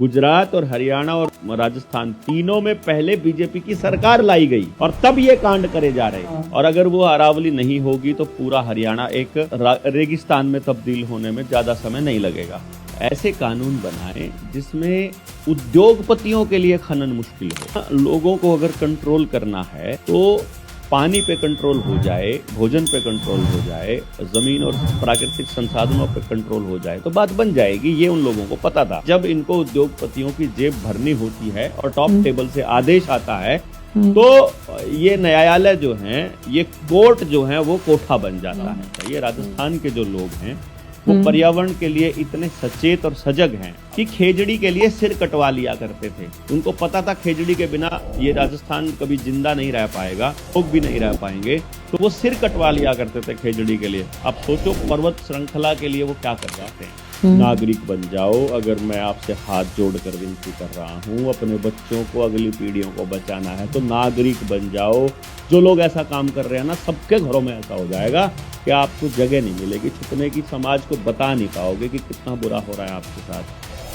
गुजरात और हरियाणा और राजस्थान तीनों में पहले बीजेपी की सरकार लाई गई और तब ये कांड करे जा रहे हैं। और अगर वो अरावली नहीं होगी तो पूरा हरियाणा एक रेगिस्तान में तब्दील होने में ज्यादा समय नहीं लगेगा। ऐसे कानून बनाएं जिसमें उद्योगपतियों के लिए खनन मुश्किल हो। लोगों को अगर कंट्रोल करना है तो पानी पे कंट्रोल हो जाए, भोजन पे कंट्रोल हो जाए, जमीन और प्राकृतिक संसाधनों पे कंट्रोल हो जाए तो बात बन जाएगी। ये उन लोगों को पता था। जब इनको उद्योगपतियों की जेब भरनी होती है और टॉप टेबल से आदेश आता है तो ये न्यायालय जो है, ये कोर्ट जो है वो कोठा बन जाता है। ये राजस्थान के जो लोग हैं वो पर्यावरण के लिए इतने सचेत और सजग हैं कि खेजड़ी के लिए सिर कटवा लिया करते थे। उनको पता था खेजड़ी के बिना ये राजस्थान कभी जिंदा नहीं रह पाएगा, लोग भी नहीं रह पाएंगे, तो वो सिर कटवा लिया करते थे खेजड़ी के लिए। अब सोचो पर्वत श्रृंखला के लिए वो क्या कर जाते हैं। नागरिक बन जाओ। अगर मैं आपसे हाथ जोड़कर विनती कर रहा हूँ, अपने बच्चों को, अगली पीढ़ियों को बचाना है तो नागरिक बन जाओ। जो लोग ऐसा काम कर रहे हैं ना, सबके घरों में ऐसा हो जाएगा कि आपको जगह नहीं मिलेगी छुपने की, समाज को बता नहीं पाओगे कि कितना बुरा हो रहा है आपके साथ।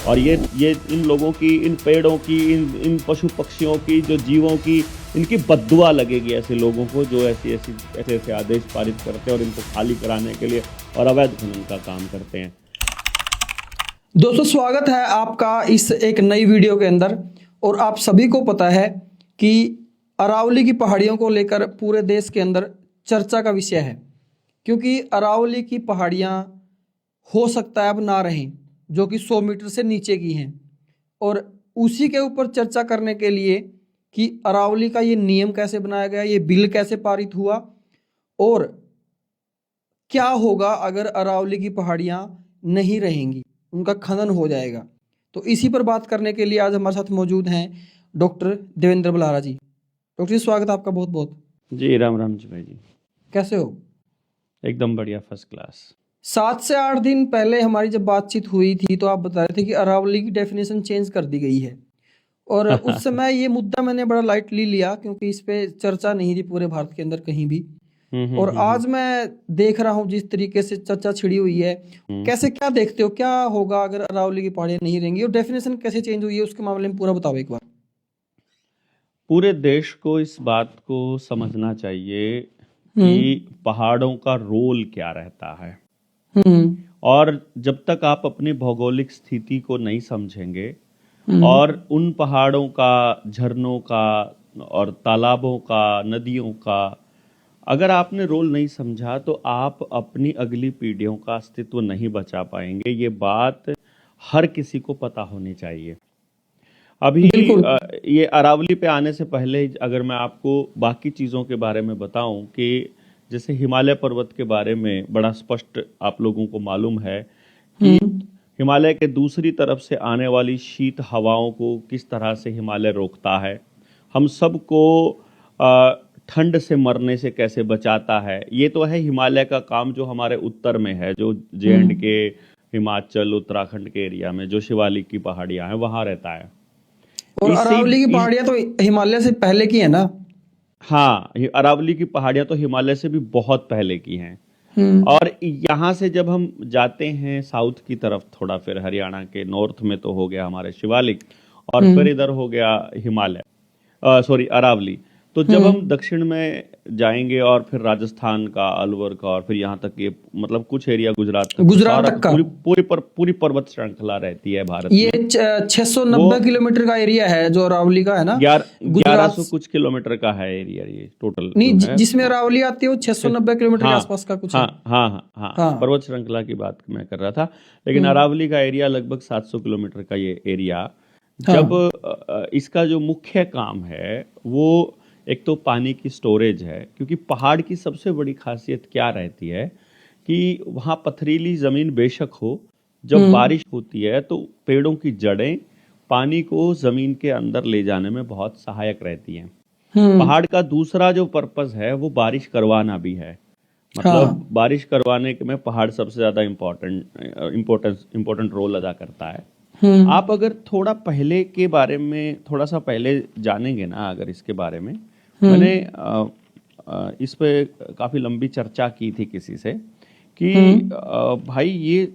और ये इन लोगों की, इन पेड़ों की, इन पशु पक्षियों की, जो जीवों की, इनकी बद्दुआ लगेगी ऐसे लोगों को जो ऐसे आदेश पारित करते हैं और इनको खाली कराने के लिए और अवैध खनन का काम करते हैं। दोस्तों, स्वागत है आपका इस एक नई वीडियो के अंदर। और आप सभी को पता है कि अरावली की पहाड़ियों को लेकर पूरे देश के अंदर चर्चा का विषय है, क्योंकि अरावली की पहाड़ियां हो सकता है अब ना रहें, जो कि 100 मीटर से नीचे की हैं। और उसी के ऊपर चर्चा करने के लिए कि अरावली का ये नियम कैसे बनाया गया, ये बिल कैसे पारित हुआ और क्या होगा अगर अरावली की पहाड़ियां नहीं रहेंगी, उनका खनन हो जाएगा। तो इसी पर बात करने के लिए आज हमारे साथ मौजूद हैं डॉक्टर देवेंद्र बलारा जी। डॉक्टर जी, स्वागत है आपका बहुत बहुत। जी राम राम जी भाई जी, कैसे हो? एकदम बढ़िया, फर्स्ट क्लास। 7 से 8 दिन पहले हमारी जब बातचीत हुई थी तो आप बता रहे थे कि अरावली की डेफिनेशन चेंज कर दी गई है। और उस समय ये मुद्दा मैंने बड़ा लाइटली लिया, क्योंकि इस पे चर्चा नहीं थी पूरे भारत के अंदर कहीं भी। और आज मैं देख रहा हूँ जिस तरीके से चर्चा छिड़ी हुई है, कैसे, क्या देखते हो, क्या होगा अगर अरावली की पहाड़ियां नहीं रहेंगी और डेफिनेशन कैसे चेंज हुई है उसके मामले में पूरा बताओ एक बार। पूरे देश को इस बात को समझना चाहिए कि पहाड़ों का रोल क्या रहता है। और जब तक आप अपनी भौगोलिक स्थिति को नहीं समझेंगे और उन पहाड़ों का, झरनों का और तालाबों का, नदियों का अगर आपने रोल नहीं समझा तो आप अपनी अगली पीढ़ियों का अस्तित्व नहीं बचा पाएंगे। ये बात हर किसी को पता होनी चाहिए। अभी ये अरावली पे आने से पहले अगर मैं आपको बाकी चीज़ों के बारे में बताऊं कि जैसे हिमालय पर्वत के बारे में बड़ा स्पष्ट आप लोगों को मालूम है कि हिमालय के दूसरी तरफ से आने वाली शीत हवाओं को किस तरह से हिमालय रोकता है, हम सबको ठंड से मरने से कैसे बचाता है। ये तो है हिमालय का काम जो हमारे उत्तर में है, जो J&K, हिमाचल, उत्तराखंड के एरिया में जो शिवालिक की पहाड़ियां हैं वहां रहता है। और अरावली की पहाड़ियां तो हिमालय से पहले की है ना? हाँ, अरावली की पहाड़ियां तो हिमालय से भी बहुत पहले की हैं। और यहाँ से जब हम जाते हैं साउथ की तरफ थोड़ा, फिर हरियाणा के नॉर्थ में तो हो गया हमारे शिवालिक और फिर इधर हो गया हिमालय, अरावली। तो जब हम दक्षिण में जाएंगे और फिर राजस्थान का, अलवर का और फिर यहाँ तक ये मतलब कुछ एरिया गुजरात तक का पूरी पर्वत श्रृंखला रहती है भारत ये में। 690 किलोमीटर का एरिया है जो अरावली का है ना? 1100 कुछ किलोमीटर का है एरिया ये टोटल। नहीं, जिसमें अरावली आती है वो 690 किलोमीटर के आसपास का कुछ है। हाँ, पर्वत श्रृंखला की बात मैं कर रहा था, लेकिन अरावली का एरिया लगभग 700 किलोमीटर का ये एरिया। जब इसका जो मुख्य काम है वो एक तो पानी की स्टोरेज है, क्योंकि पहाड़ की सबसे बड़ी खासियत क्या रहती है कि वहाँ पथरीली जमीन बेशक हो, जब बारिश होती है तो पेड़ों की जड़ें पानी को जमीन के अंदर ले जाने में बहुत सहायक रहती हैं। पहाड़ का दूसरा जो पर्पस है वो बारिश करवाना भी है। मतलब बारिश करवाने में पहाड़ सबसे ज्यादा इम्पोर्टेंट रोल अदा करता है। आप अगर थोड़ा पहले के बारे में थोड़ा सा पहले जानेंगे ना, अगर इसके बारे में मैंने इस पे काफी लंबी चर्चा की थी किसी से कि भाई ये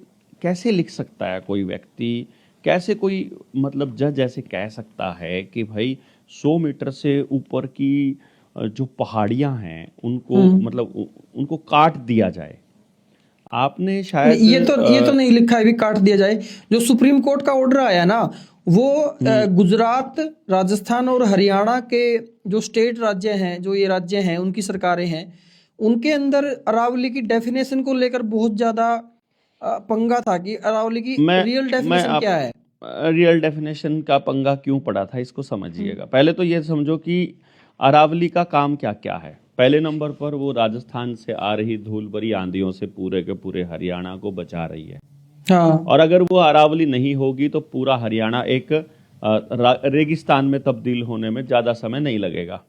कैसे लिख सकता है कोई व्यक्ति कैसे कोई मतलब जज ऐसे कह सकता है कि भाई 100 मीटर से ऊपर की जो पहाड़ियां हैं उनको मतलब उनको काट दिया जाए। आपने शायद ये तो नहीं लिखा है भी काट दिया जाए। जो सुप्रीम कोर्ट का ऑर्डर आया ना वो गुजरात, राजस्थान और हरियाणा के जो स्टेट राज्य हैं, जो ये राज्य हैं, उनकी सरकारें हैं, उनके अंदर अरावली की डेफिनेशन को लेकर बहुत ज्यादा पंगा था कि अरावली की रियल डेफिनेशन क्या है। रियल डेफिनेशन का पंगा क्यों पड़ा था इसको समझिएगा। पहले तो ये समझो कि अरावली का काम क्या क्या है। पहले नंबर पर वो राजस्थान से आ रही धूल भरी आंधियों से पूरे के पूरे हरियाणा को बचा रही है। हाँ। और अगर वो अरावली नहीं होगी तो पूरा हरियाणा एक रेगिस्तान में तब्दील होने में ज्यादा समय नहीं लगेगा।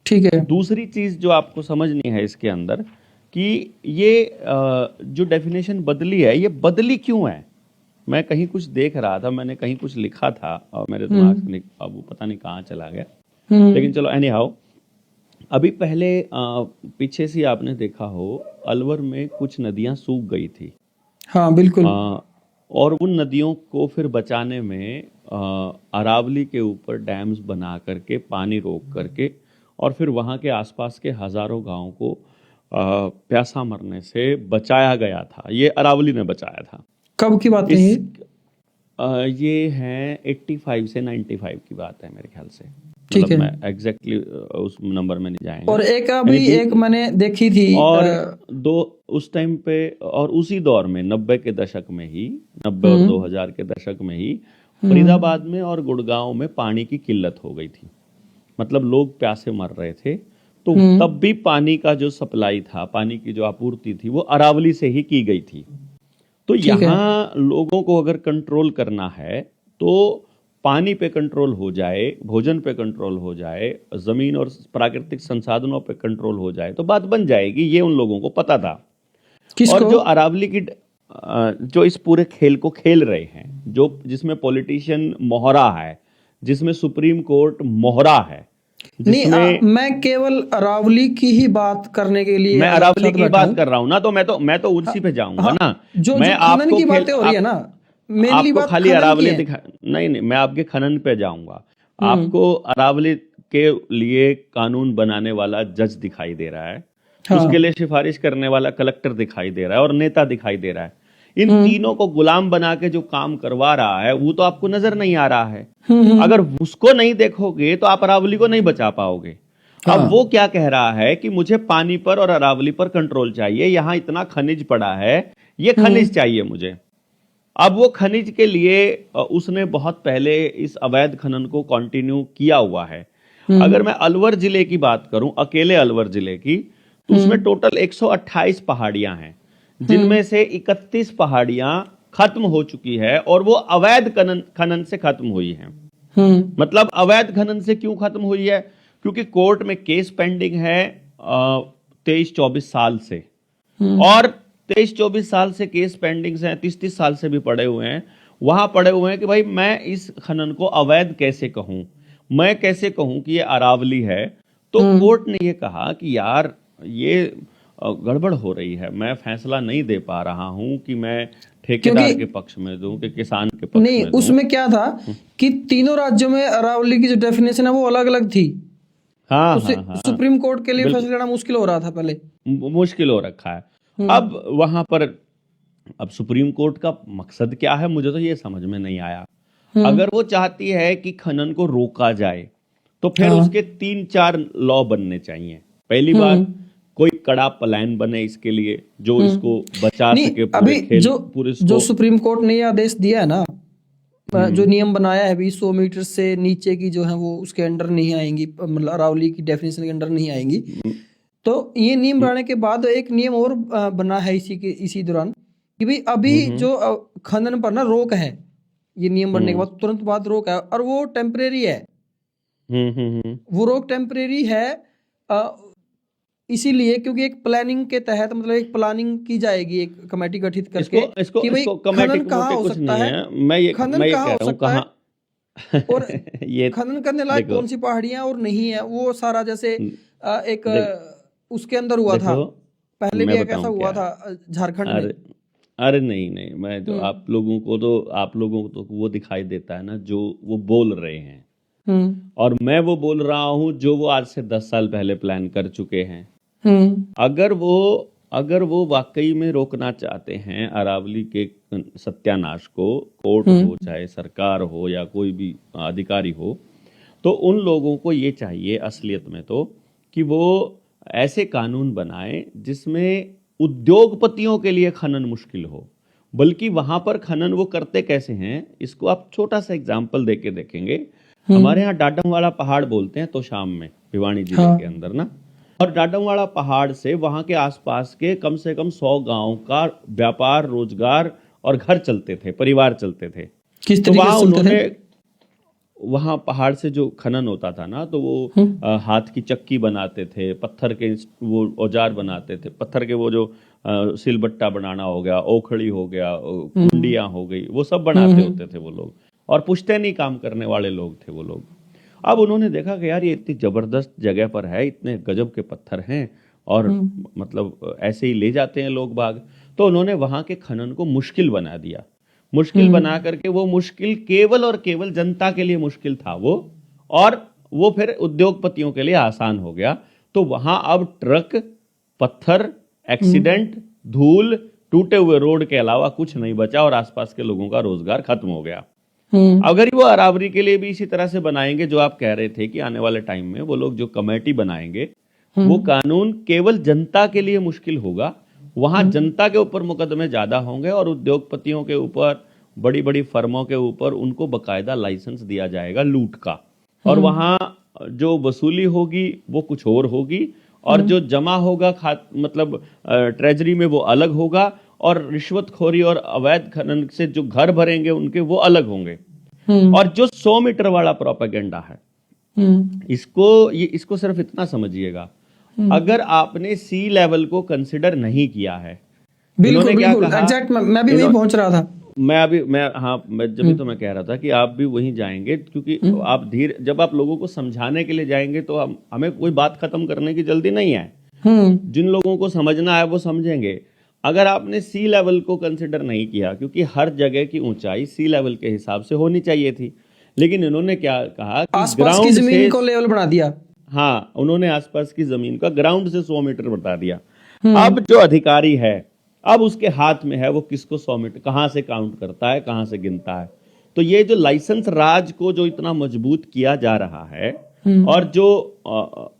ठीक है। दूसरी चीज जो आपको समझनी है इसके अंदर कि ये जो डेफिनेशन बदली है ये बदली क्यों है। मैं कहीं कुछ देख रहा था, मैंने कहीं कुछ लिखा था और मेरे दिमाग से अब वो पता नहीं कहाँ चला गया, लेकिन चलो एनी हाउ। अभी पहले पीछे से आपने देखा हो अलवर में कुछ नदियां सूख गई थी। हाँ बिल्कुल। और उन नदियों को फिर बचाने में अरावली के ऊपर डैम्स बना करके पानी रोक करके और फिर वहाँ के आसपास के हजारों गांवों को प्यासा मरने से बचाया गया था। ये अरावली ने बचाया था। कब की बात है ये? ये है 85 से 95 की बात है मेरे ख्याल से। ठीक मतलब है। मैं एग्जैक्टली उस नंबर में नहीं जाएंगे। और एक अभी एक मैंने देखी थी और उस टाइम पे और उसी दौर में 90 के दशक में ही 90 और 2000 के दशक में ही फरीदाबाद में और गुड़गांव में पानी की किल्लत हो गई थी। मतलब लोग प्यासे मर रहे थे, तो तब भी पानी का जो सप्लाई था, पानी की जो आपूर्ति थी वो अरावली से ही की गई थी। तो यहाँ लोगों को अगर कंट्रोल करना है तो पानी पे कंट्रोल हो जाए, भोजन पे कंट्रोल हो जाए, जमीन और प्राकृतिक संसाधनों पे कंट्रोल हो जाए तो बात बन जाएगी। ये उन लोगों को पता था। और जो अरावली की जो इस पूरे खेल को खेल रहे हैं, जो जिसमें पॉलिटिशियन मोहरा है, जिसमें सुप्रीम कोर्ट मोहरा है, नहीं मैं केवल अरावली की ही बात करने के लिए मैं अरावली की बात कर रहा हूं ना, तो मैं तो उसी पे जाऊंगा ना। मैं आपको की बातें हो रही है ना, मेनली बात खाली अरावली दिखा नहीं, मैं आपके खनन पे जाऊंगा। आपको अरावली के लिए कानून बनाने वाला जज दिखाई दे रहा है, उसके लिए सिफारिश करने वाला कलेक्टर दिखाई दे रहा है और नेता दिखाई दे रहा है। इन तीनों को गुलाम बना के जो काम करवा रहा है वो तो आपको नजर नहीं आ रहा है। अगर उसको नहीं देखोगे तो आप अरावली को नहीं बचा पाओगे। अब वो क्या कह रहा है कि मुझे पानी पर और अरावली पर कंट्रोल चाहिए, यहां इतना खनिज पड़ा है, ये खनिज चाहिए मुझे। अब वो खनिज के लिए उसने बहुत पहले इस अवैध खनन को कंटिन्यू किया हुआ है। अगर मैं अलवर जिले की बात करूं, अकेले अलवर जिले की, तो उसमें टोटल 128 पहाड़ियां हैं, जिनमें से 31 पहाड़ियां खत्म हो चुकी है और वो अवैध खनन से खत्म हुई हैं। मतलब अवैध खनन से क्यों खत्म हुई है? क्योंकि कोर्ट में केस पेंडिंग है 23-24 साल से, और 23-24 साल से केस पेंडिंग हैं, 30-30 साल से भी पड़े हुए हैं। वहां पड़े हुए हैं कि भाई मैं इस खनन को अवैध कैसे कहूं, मैं कैसे कहूं कि ये अरावली है। तो कोर्ट ने ये कहा कि यार ये गड़बड़ हो रही है, मैं फैसला नहीं दे पा रहा हूं कि मैं ठेकेदार के पक्ष में दूं कि किसान के पक्ष नहीं में दूं। उसमें क्या था कि तीनों राज्यों में अरावली की जो डेफिनेशन है वो अलग अलग थी। हाँ, सुप्रीम कोर्ट के लिए फैसला लेना मुश्किल हो रहा था, पहले मुश्किल हो रखा है। अब वहां पर अब सुप्रीम कोर्ट का मकसद क्या है मुझे तो ये समझ में नहीं आया। अगर वो चाहती है कि खनन को रोका जाए तो फिर उसके 3-4 लॉ बनने चाहिए। पहली बात, कोई कड़ा प्लान बने इसके लिए जो इसको बचा सके पूरे खेल पूरे जो सुप्रीम कोर्ट ने ये आदेश दिया है ना, जो नियम बनाया है 100 मीटर से नीचे की जो है वो उसके अंडर नहीं आएंगी, मतलब अरावली की डेफिनेशन के अंडर नहीं आएंगी। तो ये नियम बनाने के बाद एक नियम और बना है इसी दौरान कि भाई अभी जो खनन पर ना रोक है, ये नियम बनने के बाद तुरंत बाद रोक है, और वो टेम्परेरी है। वो रोक टेम्परेरी है इसीलिए क्योंकि एक प्लानिंग के तहत, मतलब एक प्लानिंग की जाएगी, एक कमेटी गठित करके कि भाई खनन कहाँ हो सकता है, खनन कहाँ हो सकता है और ये खनन करने लायक कौन सी पहाड़ियां और नहीं है। वो सारा जैसे एक उसके अंदर हुआ था, पहले भी एक ऐसा हुआ था झारखंड में। अरे नहीं नहीं, मैं तो आप लोगों को तो वो दिखाई देता है ना जो वो बोल रहे हैं, और मैं वो बोल रहा हूँ जो वो आज से 10 साल पहले प्लान कर चुके हैं। अगर वो वाकई में रोकना चाहते हैं अरावली के सत्यानाश को, कोर्ट हो चाहे सरकार हो या कोई भी अधिकारी हो, तो उन लोगों को ये चाहिए असलियत में तो कि वो ऐसे कानून बनाएं जिसमें उद्योगपतियों के लिए खनन मुश्किल हो। बल्कि वहां पर खनन वो करते कैसे हैं, इसको आप छोटा सा एग्जाम्पल देके देखेंगे। हमारे यहाँ डाडमवाड़ा पहाड़ बोलते हैं तो शाम में भिवानी जिले के अंदर ना, और डाडमवाड़ा पहाड़ से वहां के आसपास के कम से कम 100 गांव का व्यापार, रोजगार और घर चलते थे, परिवार चलते थे। किस तो तरीके वहां से चलते उन्होंने थे? वहां पहाड़ से जो खनन होता था ना, तो वो हाथ की चक्की बनाते थे, पत्थर के वो औजार बनाते थे, पत्थर के वो जो सिलबट्टा बनाना हो गया, ओखड़ी हो गया, कुंडियां हो गई, वो सब बनाते होते थे वो लोग, और पुश्तैनी काम करने वाले लोग थे वो लोग। अब उन्होंने देखा कि यार ये इतनी जबरदस्त जगह पर है, इतने गजब के पत्थर हैं, और मतलब ऐसे ही ले जाते हैं लोग बाग, तो उन्होंने वहां के खनन को मुश्किल बना दिया। मुश्किल बना करके वो मुश्किल केवल और केवल जनता के लिए मुश्किल था वो, और वो फिर उद्योगपतियों के लिए आसान हो गया। तो वहां अब ट्रक, पत्थर, एक्सीडेंट, धूल, टूटे हुए रोड के अलावा कुछ नहीं बचा, और आसपास के लोगों का रोजगार खत्म हो गया। अगर वो अरावली के लिए भी इसी तरह से बनाएंगे, जो आप कह रहे थे कि आने वाले टाइम में वो लोग जो कमेटी बनाएंगे, वो कानून केवल जनता के लिए मुश्किल होगा। वहां जनता के ऊपर मुकदमे ज्यादा होंगे, और उद्योगपतियों के ऊपर, बड़ी बड़ी फर्मों के ऊपर उनको बकायदा लाइसेंस दिया जाएगा लूट का, और वहां जो वसूली होगी वो कुछ और होगी, और जो जमा होगा मतलब ट्रेजरी में वो अलग होगा, और रिश्वतखोरी और अवैध खनन से जो घर भरेंगे उनके वो अलग होंगे। और जो 100 मीटर वाला प्रोपेगेंडा है, इसको सिर्फ इतना समझिए, अगर आपने सी लेवल को कंसिडर नहीं किया है, बिल्कुल बिल्कुल एग्जैक्ट, मैं भी वहीं पहुंच रहा था। जब भी तो मैं कह रहा था कि आप भी वहीं जाएंगे, क्योंकि आप जब आप लोगों को समझाने के लिए जाएंगे तो हमें कोई बात खत्म करने की जल्दी नहीं है। जिन लोगों को समझना है वो समझेंगे। अगर आपने सी लेवल को कंसिडर नहीं किया, क्योंकि हर जगह की ऊंचाई सी लेवल के हिसाब से होनी चाहिए थी, लेकिन इन्होंने क्या कहा कि ग्राउंड की जमीन को लेवल बना दिया। हाँ, उन्होंने आसपास की जमीन का ग्राउंड से 100 मीटर बता दिया। अब जो अधिकारी है, अब उसके हाथ में है वो किसको 100 मीटर कहां से काउंट करता है, कहां से गिनता है। तो ये जो लाइसेंस राज को जो इतना मजबूत किया जा रहा है, और जो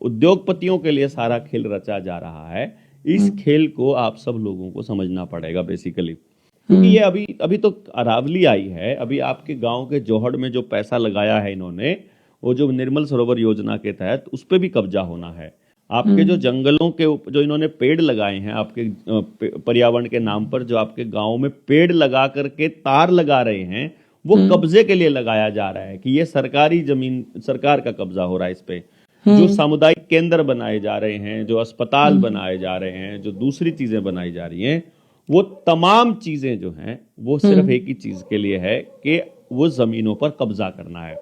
उद्योगपतियों के लिए सारा खेल रचा जा रहा है, इस खेल को आप सब लोगों को समझना पड़ेगा बेसिकली। क्योंकि ये अभी तो अरावली आई है, अभी आपके गांव के जोहड़ में जो पैसा लगाया है इन्होंने, वो जो निर्मल सरोवर योजना के तहत, उस पर भी कब्जा होना है। आपके जो जंगलों के जो इन्होंने पेड़ लगाए हैं आपके पर्यावरण के नाम पर, जो आपके गांव में पेड़ लगा करके तार लगा रहे हैं, वो कब्जे के लिए लगाया जा रहा है कि ये सरकारी जमीन, सरकार का कब्जा हो रहा है इस पे। जो सामुदायिक केंद्र बनाए जा रहे हैं, जो अस्पताल बनाए जा रहे हैं, जो दूसरी चीजें बनाई जा रही हैं, वो तमाम चीजें जो हैं वो सिर्फ एक ही चीज के लिए है कि वो जमीनों पर कब्जा करना है।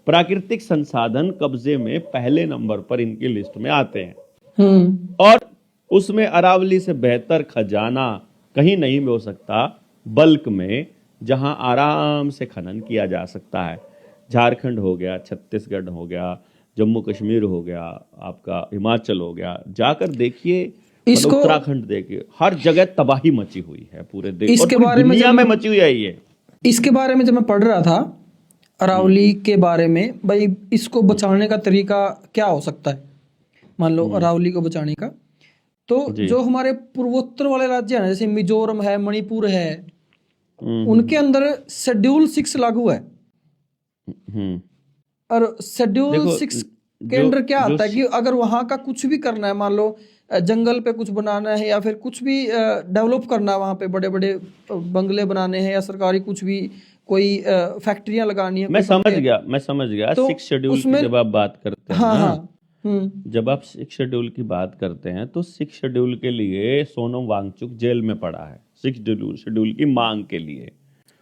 प्राकृतिक संसाधन कब्जे में पहले नंबर पर इनकी लिस्ट में आते हैं, और उसमें अरावली से बेहतर खजाना कहीं नहीं हो सकता, बल्क में, जहां आराम से खनन किया जा सकता है। झारखंड हो गया, छत्तीसगढ़ हो गया, जम्मू कश्मीर हो गया, आपका हिमाचल हो गया, जाकर देखिए, उत्तराखंड देखिए, हर जगह तबाही मची हुई है पूरे देश, इसके बारे में दुनिया में मची हुई है ये। इसके बारे में जब मैं पढ़ रहा था अरावली के बारे में, भाई इसको बचाने का तरीका क्या हो सकता है, मान लो अरावली को बचाने का, तो जो हमारे पूर्वोत्तर वाले राज्य हैं, जैसे मिजोरम है, मणिपुर है, उनके अंदर शेड्यूल 6 लागू है। और शेड्यूल 6 के अंदर क्या आता है कि अगर वहां का कुछ भी करना है, मान लो जंगल पे कुछ बनाना है, या फिर कुछ भी डेवलप करना है, वहां पे बड़े बड़े बंगले बनाने हैं, या सरकारी कुछ भी कोई फैक्ट्रियां लगानी है। मैं समझ गया। तो 6 शेड्यूल की जब आप बात करते हैं, जब आप 6 शेड्यूल की बात करते हैं, तो 6 शेड्यूल के लिए सोनम वांगचुक जेल में पड़ा है, 6 शेड्यूल की मांग के लिए।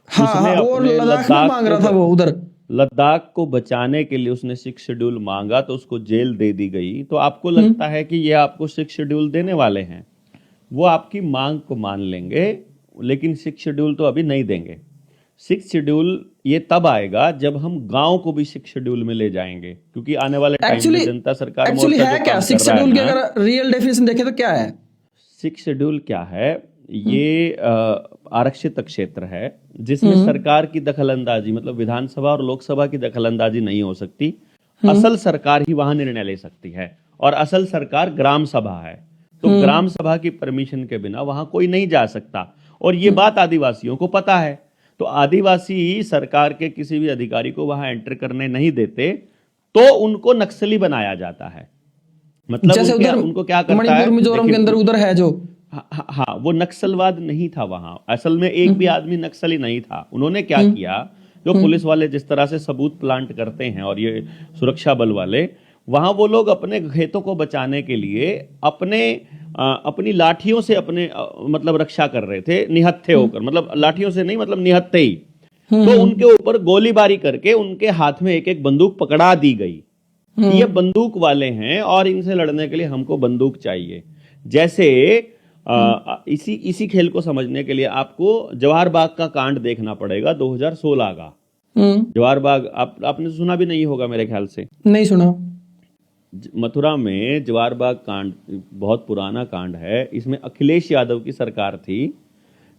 वो लद्दाख में मांग रहा था, वो उधर लद्दाख को बचाने के लिए उसने 6 शेड्यूल मांगा, तो उसको जेल दे दी गई। तो आपको लगता है कि ये आपको 6 शेड्यूल देने वाले हैं? वो आपकी मांग को मान लेंगे, लेकिन 6 शेड्यूल तो अभी नहीं देंगे। 6 शेड्यूल ये तब आएगा जब हम गांव को भी 6 शेड्यूल में ले जाएंगे, क्योंकि आने वाले टाइम में जनता सरकार एक्चुअली मोर्चा है जो क्या काम 6 कर रहा है शेड्यूल की ना, अगर रियल डेफिनेशन देखें तो क्या है? 6 शेड्यूल क्या है? ये आरक्षित क्षेत्र है जिसमें सरकार की दखलंदाजी, मतलब विधानसभा और लोकसभा की दखलंदाजी नहीं हो सकती। असल सरकार ही वहां निर्णय ले सकती है, और असल सरकार ग्राम सभा है। तो ग्राम सभा की परमिशन के बिना वहां कोई नहीं जा सकता, और ये बात आदिवासियों को पता है। तो आदिवासी सरकार के किसी भी अधिकारी को वहां एंटर करने नहीं देते, तो उनको नक्सली बनाया जाता है। मतलब जैसे उधर उनको क्या करता है, मणिपुर मिजोरम के अंदर उधर है जो, हाँ, वो नक्सलवाद नहीं था वहां, असल में एक भी आदमी नक्सली नहीं था। उन्होंने क्या किया, जो पुलिस वाले जिस तरह से सबूत प्लांट करते हैं और ये सुरक्षा बल वाले, वहां वो लोग अपने खेतों को बचाने के लिए अपनी लाठियों से मतलब रक्षा कर रहे थे, निहत्थे होकर, मतलब लाठियों से नहीं, मतलब निहत्थे ही। तो उनके ऊपर गोलीबारी करके उनके हाथ में एक एक बंदूक पकड़ा दी गई। ये बंदूक वाले हैं और इनसे लड़ने के लिए हमको बंदूक चाहिए। जैसे इसी खेल को समझने के लिए आपको जवाहर बाग का कांड देखना पड़ेगा, 2016 का। जवाहर बाग आपने सुना भी नहीं होगा मेरे ख्याल से। नहीं सुना। मथुरा में जवाहर बाग कांड बहुत पुराना कांड है। इसमें अखिलेश यादव की सरकार थी,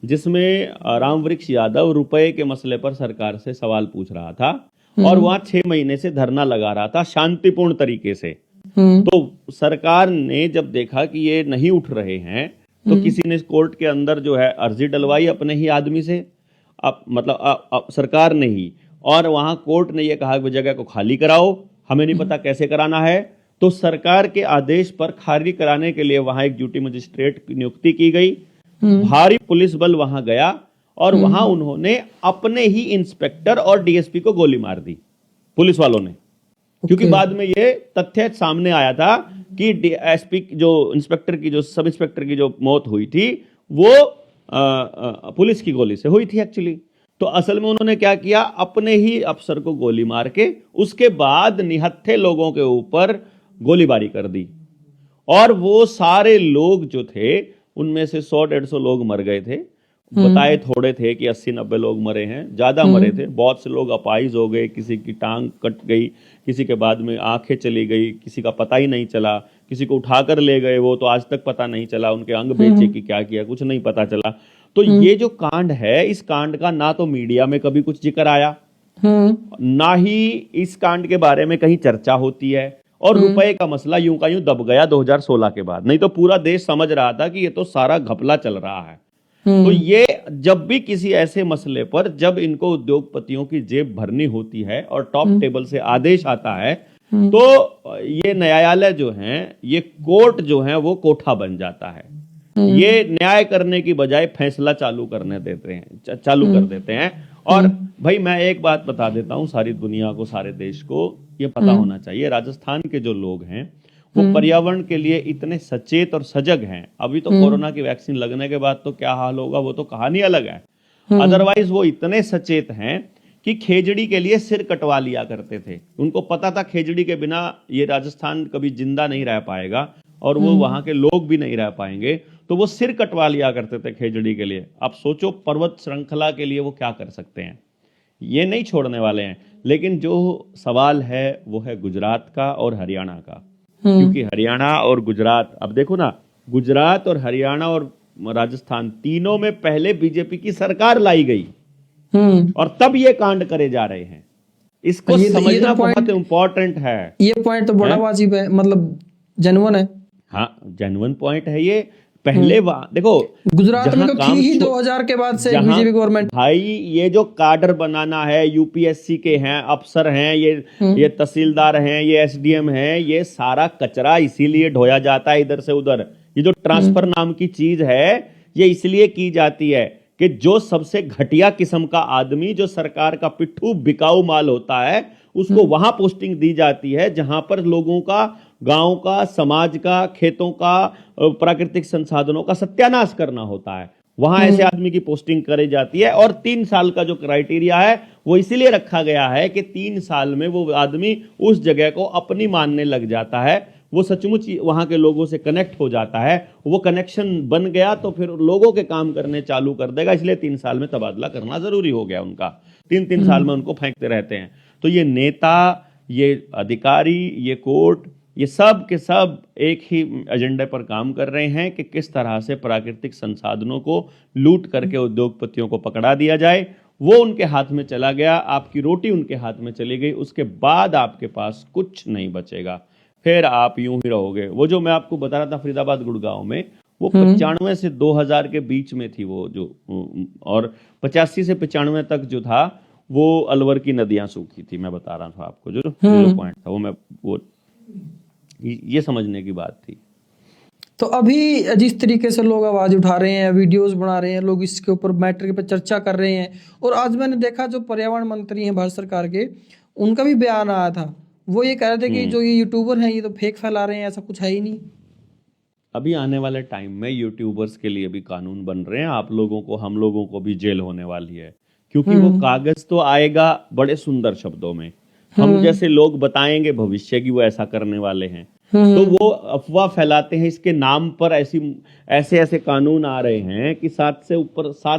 जिसमें रामवृक्ष यादव रुपए के मसले पर सरकार से सवाल पूछ रहा था, और वहां 6 महीने से धरना लगा रहा था शांतिपूर्ण तरीके से। तो सरकार ने जब देखा कि ये नहीं उठ रहे हैं, तो किसी ने कोर्ट के अंदर जो है अर्जी डलवाई अपने ही आदमी से, सरकार ने ही, और वहां कोर्ट ने ये कहा कि जगह को खाली कराओ, हमें नहीं पता कैसे कराना है। तो सरकार के आदेश पर खाली कराने के लिए वहां एक ड्यूटी मजिस्ट्रेट की नियुक्ति की गई। भारी पुलिस बल वहां गया, और वहां उन्होंने अपने ही इंस्पेक्टर और डीएसपी को गोली मार दी, पुलिस वालों ने। क्योंकि बाद में ये तथ्य सामने आया था कि एसपी जो इंस्पेक्टर की, जो सब इंस्पेक्टर की जो मौत हुई थी, वो पुलिस की गोली से हुई थी एक्चुअली। तो असल में उन्होंने क्या किया, अपने ही अफसर को गोली मार के उसके बाद निहत्थे लोगों के ऊपर गोलीबारी कर दी। और वो सारे लोग जो थे, उनमें से 100-150 लोग मर गए थे। बताए थोड़े थे कि 80-90 लोग मरे हैं, ज्यादा मरे थे। बहुत से लोग अपाहिज हो गए, किसी की टांग कट गई, किसी के बाद में आंखें चली गई, किसी का पता ही नहीं चला, किसी को उठाकर ले गए, वो तो आज तक पता नहीं चला, उनके अंग बेचे कि क्या किया, कुछ नहीं पता चला। तो ये जो कांड है, इस कांड का ना तो मीडिया में कभी कुछ जिक्र आया, ना ही इस कांड के बारे में कहीं चर्चा होती है, और रुपए का मसला यूं का यूं दब गया 2016 के बाद। नहीं तो पूरा देश समझ रहा था कि ये तो सारा घपला चल रहा है। तो ये जब भी किसी ऐसे मसले पर, जब इनको उद्योगपतियों की जेब भरनी होती है और टॉप टेबल से आदेश आता है, तो ये न्यायालय जो है, ये कोर्ट जो है, वो कोठा बन जाता है। ये न्याय करने की बजाय फैसला चालू कर देते हैं। और भाई मैं एक बात बता देता हूं, सारी दुनिया को, सारे देश को ये पता होना चाहिए, राजस्थान के जो लोग हैं वो पर्यावरण के लिए इतने सचेत और सजग हैं। अभी तो कोरोना की वैक्सीन लगने के बाद तो क्या हाल होगा, वो तो कहानी अलग है। अदरवाइज वो इतने सचेत हैं कि खेजड़ी के लिए सिर कटवा लिया करते थे। उनको पता था खेजड़ी के बिना ये राजस्थान कभी जिंदा नहीं रह पाएगा, और वो वहां के लोग भी नहीं रह पाएंगे, तो वो सिर कटवा लिया करते थे खेजड़ी के लिए। अब सोचो पर्वत श्रृंखला के लिए वो क्या कर सकते हैं, ये नहीं छोड़ने वाले हैं। लेकिन जो सवाल है वो है गुजरात का और हरियाणा का, क्योंकि हरियाणा और गुजरात, अब देखो ना, गुजरात और हरियाणा और राजस्थान तीनों में पहले बीजेपी की सरकार लाई गई, और तब ये कांड करे जा रहे हैं। इसको समझना बहुत इंपॉर्टेंट है। ये पॉइंट तो बड़ा वाजिब है, मतलब जेन्युइन है। हाँ, जेन्युइन पॉइंट है ये। पहले देखो गुजरात में तो की ही 2000 के बाद से बीजेपी गवर्नमेंट। भाई ये जो काडर बनाना है, यूपीएससी के हैं, अफसर हैं, ये तहसीलदार हैं, ये एसडीएम हैं, ये सारा कचरा इसीलिए ढोया जाता है इधर से उधर। ये जो ट्रांसफर नाम की चीज है, ये इसलिए की जाती है कि जो सबसे घटिया किस्म का आदमी, जो सरकार का पिट्ठू बिकाऊ माल होता है, उसको वहां पोस्टिंग दी जाती है जहां पर लोगों का, गांव का, समाज का, खेतों का, प्राकृतिक संसाधनों का सत्यानाश करना होता है। वहां ऐसे आदमी की पोस्टिंग करी जाती है। और 3 साल का जो क्राइटेरिया है वो इसीलिए रखा गया है कि 3 साल में वो आदमी उस जगह को अपनी मानने लग जाता है, वो सचमुच वहां के लोगों से कनेक्ट हो जाता है, वो कनेक्शन बन गया तो फिर लोगों के काम करने चालू कर देगा। इसलिए 3 साल में तबादला करना जरूरी हो गया उनका, 3-3 साल में उनको फेंकते रहते हैं। तो ये नेता, ये अधिकारी, ये कोर्ट, ये सब के सब एक ही एजेंडे पर काम कर रहे हैं कि किस तरह से प्राकृतिक संसाधनों को लूट करके उद्योगपतियों को पकड़ा दिया जाए। वो उनके हाथ में चला गया, आपकी रोटी उनके हाथ में चली गई, उसके बाद आपके पास कुछ नहीं बचेगा, फिर आप यूं ही रहोगे। वो जो मैं आपको बता रहा था फरीदाबाद गुड़गांव में, वो 95 से 2000 के बीच में थी वो जो, और 85 से 95 तक जो था वो अलवर की नदियां सूखी थी। मैं बता रहा था आपको जो पॉइंट था वो, मैं वो ये समझने की बात थी। तो अभी जिस तरीके से लोग आवाज उठा रहे हैं, वीडियोस बना रहे हैं, लोग इसके ऊपर मैटर पे चर्चा कर रहे हैं, और आज मैंने देखा जो पर्यावरण मंत्री हैं भारत सरकार के, उनका भी बयान आया था। वो ये कह रहे थे कि जो ये यूट्यूबर हैं ये तो फेक फैला रहे हैं, ऐसा कुछ है ही नहीं। अभी आने वाले टाइम में यूट्यूबर्स के लिए भी कानून बन रहे हैं, आप लोगों को, हम लोगों को भी जेल होने वाली है, क्योंकि वो कागज तो आएगा बड़े सुंदर शब्दों में, हम जैसे लोग बताएंगे भविष्य की वो ऐसा करने वाले हैं, तो वो अफवाह फैलाते हैं। इसके नाम पर ऐसे ऐसे कानून आ रहे हैं कि 7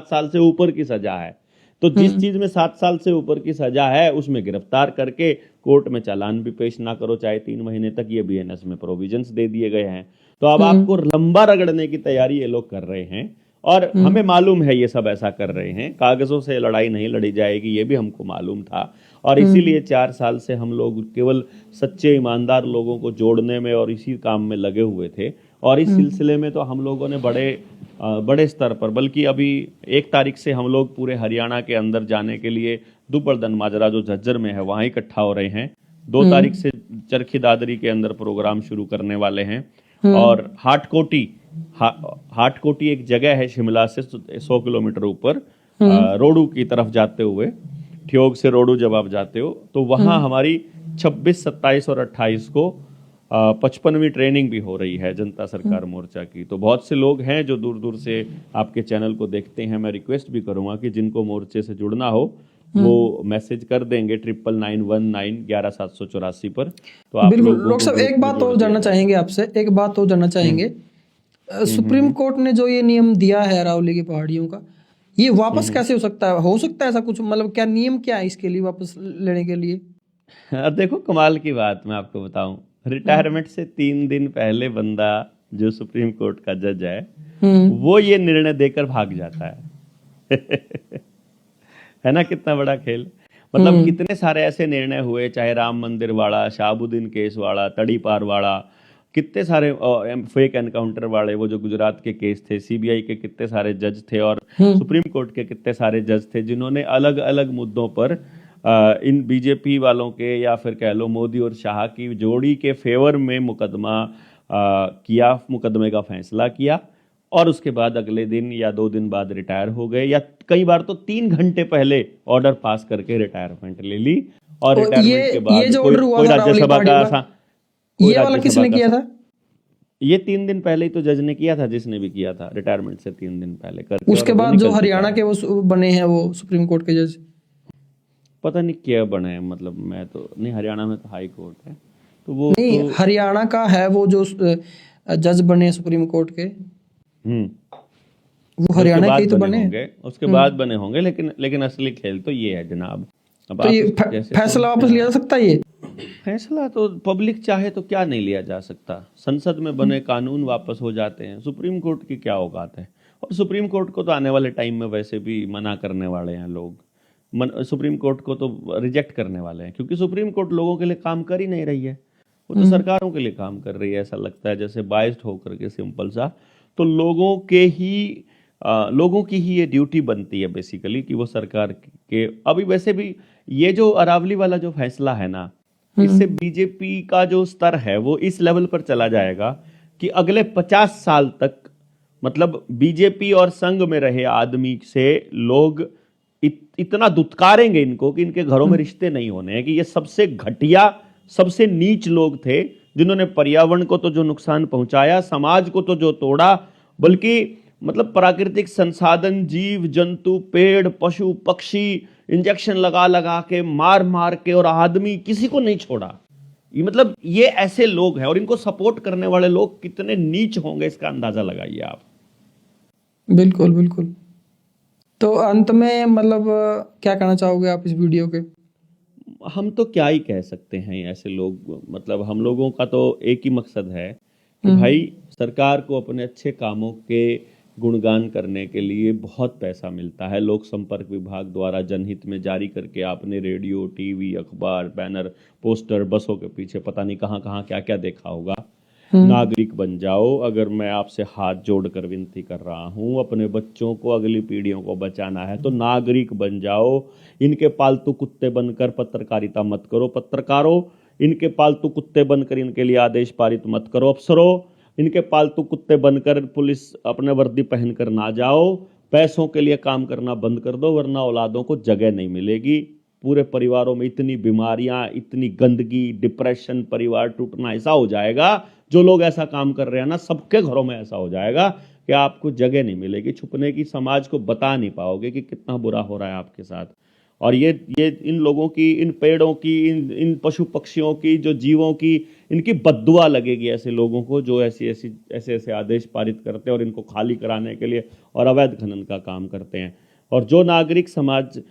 साल से ऊपर की सजा है। तो जिस चीज में 7 साल से ऊपर की सजा है उसमें गिरफ्तार करके कोर्ट में चालान भी पेश ना करो चाहे 3 महीने तक, ये बीएनएस में प्रोविजंस दे दिए गए हैं। तो अब आपको लंबा रगड़ने की तैयारी ये लोग कर रहे हैं, और हमें मालूम है ये सब ऐसा कर रहे हैं। कागजों से लड़ाई नहीं लड़ी जाएगी, ये भी हमको मालूम था, और इसीलिए 4 साल से हम लोग केवल सच्चे ईमानदार लोगों को जोड़ने में और इसी काम में लगे हुए थे। और इस सिलसिले में तो हम लोगों ने बड़े स्तर पर, बल्कि अभी 1 तारीख से हम लोग पूरे हरियाणा के अंदर जाने के लिए दुपड़दन माजरा जो झज्जर में है वहां इकट्ठा हो रहे हैं। 2 तारीख से चरखी दादरी के अंदर प्रोग्राम शुरू करने वाले हैं। और हाटकोटी एक जगह है शिमला से 100 किलोमीटर ऊपर, रोडू की तरफ जाते हुए, ठियोग से रोडू जब आप जाते हो तो वहां हमारी 26, 27 और 28 को 55वीं ट्रेनिंग भी हो रही है जनता सरकार मोर्चा की। तो बहुत से लोग हैं जो दूर दूर से आपके चैनल को देखते हैं। मैं रिक्वेस्ट भी करूंगा कि जिनको मोर्चे से जुड़ना हो वो मैसेज कर देंगे 991911 पर। तो आप बिल्कुल डॉक्टर साहब, एक बात और जानना चाहेंगे आपसे, एक बात और जानना चाहेंगे। सुप्रीम कोर्ट ने जो ये नियम दिया है अरावली की पहाड़ियों का, ये वापस कैसे हो सकता है? हो सकता है ऐसा कुछ, मतलब क्या नियम क्या है इसके लिए वापस लेने के लिए? देखो कमाल की बात मैं आपको बताऊं, रिटायरमेंट से 3 दिन पहले बंदा जो सुप्रीम कोर्ट का जज है वो ये निर्णय देकर भाग जाता है। है ना, कितना बड़ा खेल। मतलब कितने सारे ऐसे निर्णय हुए, चाहे राम मंदिर वाला, शहाबुद्दीन केस वाला, तड़ीपार वाला, कितने सारे फेक एनकाउंटर वाले, वो जो गुजरात के केस थे, सीबीआई के कितने सारे जज थे, और सुप्रीम कोर्ट के कितने सारे जज थे जिन्होंने अलग अलग मुद्दों पर इन बीजेपी वालों के, या फिर कह लो मोदी और शाह की जोड़ी के फेवर में मुकदमे का फैसला किया, और उसके बाद अगले दिन या 2 दिन बाद रिटायर हो गए, या कई बार तो 3 घंटे पहले ऑर्डर पास करके रिटायरमेंट ले ली। और रिटायरमेंट के बाद कोई राज्यसभा का ये वाला किसने किया था? ये 3 दिन पहले ही तो जज ने किया था, जिसने भी किया था रिटायरमेंट से 3 दिन पहले करके। उसके बाद जो हरियाणा के वो बने हैं वो सुप्रीम कोर्ट के जज, पता नहीं क्या बने हैं, मतलब मैं तो नहीं, हरियाणा में तो हाई कोर्ट है, तो वो नहीं तो, हरियाणा का है वो जो जज बने सुप्रीम कोर्ट के, वो हरियाणा के ही तो बने होंगे, उसके बाद बने होंगे। लेकिन असली खेल तो ये है जनाब। अब तो ये फैसला वापस लिया जा सकता है? ये फैसला तो पब्लिक चाहे तो क्या नहीं लिया जा सकता। संसद में बने कानून वापस हो जाते हैं, सुप्रीम कोर्ट की क्या औकात है। और सुप्रीम कोर्ट को तो आने वाले टाइम में वैसे भी मना करने वाले हैं लोग, सुप्रीम कोर्ट को तो रिजेक्ट करने वाले हैं, क्योंकि सुप्रीम कोर्ट लोगों के लिए काम कर ही नहीं रही है, वो तो सरकारों के लिए काम कर रही है। ऐसा लगता है जैसे बाइस्ड होकर के, सिंपल सा। तो लोगों की ही ये ड्यूटी बनती है बेसिकली कि वो सरकार के, अभी वैसे भी ये जो अरावली वाला जो फैसला है ना, इससे बीजेपी का जो स्तर है वो इस लेवल पर चला जाएगा कि अगले 50 साल तक, मतलब बीजेपी और संघ में रहे आदमी से लोग इतना दुत्कारेंगे इनको कि इनके घरों में रिश्ते नहीं होने हैं, कि ये सबसे घटिया, सबसे नीच लोग थे जिन्होंने पर्यावरण को तो जो नुकसान पहुंचाया, समाज को तो जो तोड़ा, बल्कि मतलब प्राकृतिक संसाधन, जीव जंतु, पेड़, पशु पक्षी इंजेक्शन लगा लगा के, मार मार के, और आदमी किसी को नहीं छोड़ा। ये मतलब ये ऐसे लोग हैं, और इनको सपोर्ट करने वाले लोग कितने नीच होंगे इसका अंदाजा लगाइए आप। बिल्कुल बिल्कुल। तो अंत में मतलब क्या कहना चाहोगे आप इस वीडियो के? हम तो क्या ही कह सकते हैं ऐसे लोग, मतलब हम लोगों का तो एक ही मकसद है कि भाई सरकार को अपने अच्छे कामों के गुणगान करने के लिए बहुत पैसा मिलता है। लोक संपर्क विभाग द्वारा जनहित में जारी करके आपने रेडियो, टीवी, अखबार, बैनर, पोस्टर, बसों के पीछे पता नहीं कहाँ कहाँ क्या क्या देखा होगा। नागरिक बन जाओ। अगर मैं आपसे हाथ जोड़कर विनती कर रहा हूं, अपने बच्चों को, अगली पीढ़ियों को बचाना है तो नागरिक बन जाओ। इनके पालतू कुत्ते बनकर पत्रकारिता मत करो। पत्रकारों, इनके पालतू कुत्ते बनकर इनके लिए आदेश पारित मत करो। अफसरों, इनके पालतू कुत्ते बनकर पुलिस अपने वर्दी पहनकर ना जाओ। पैसों के लिए काम करना बंद कर दो, वरना औलादों को जगह नहीं मिलेगी। पूरे परिवारों में इतनी बीमारियां, इतनी गंदगी, डिप्रेशन, परिवार टूटना ऐसा हो जाएगा। जो लोग ऐसा काम कर रहे हैं ना, सबके घरों में ऐसा हो जाएगा कि आपको जगह नहीं मिलेगी छुपने की। समाज को बता नहीं पाओगे कि कितना बुरा हो रहा है आपके साथ। और ये इन लोगों की, इन पेड़ों की, इन पशु पक्षियों की, जो जीवों की, इनकी बद्दुआ लगेगी ऐसे लोगों को जो ऐसे आदेश पारित करते हैं और इनको खाली कराने के लिए और अवैध खनन का काम करते हैं। और जो नागरिक समाज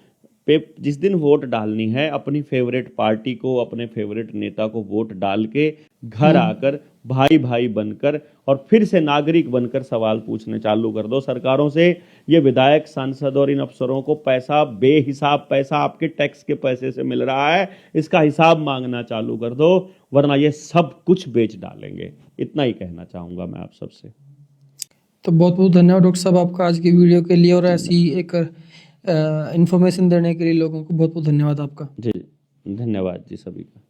पे जिस दिन वोट डालनी है, अपनी फेवरेट पार्टी को, अपने फेवरेट नेता को वोट डाल के घर आकर भाई भाई बनकर और फिर से नागरिक बनकर सवाल पूछने चालू कर दो सरकारों से। ये विधायक, सांसद और इन अफसरों को पैसा, बेहिसाब पैसा आपके टैक्स के पैसे से मिल रहा है, इसका हिसाब मांगना चालू कर दो, वरना ये सब कुछ बेच डालेंगे। इतना ही कहना चाहूंगा मैं आप सबसे। तो बहुत बहुत धन्यवाद डॉक्टर साहब आपका आज की वीडियो के लिए, और ऐसी एक इन्फॉर्मेशन देने के लिए लोगों को बहुत बहुत धन्यवाद आपका। जी, धन्यवाद जी सभी का।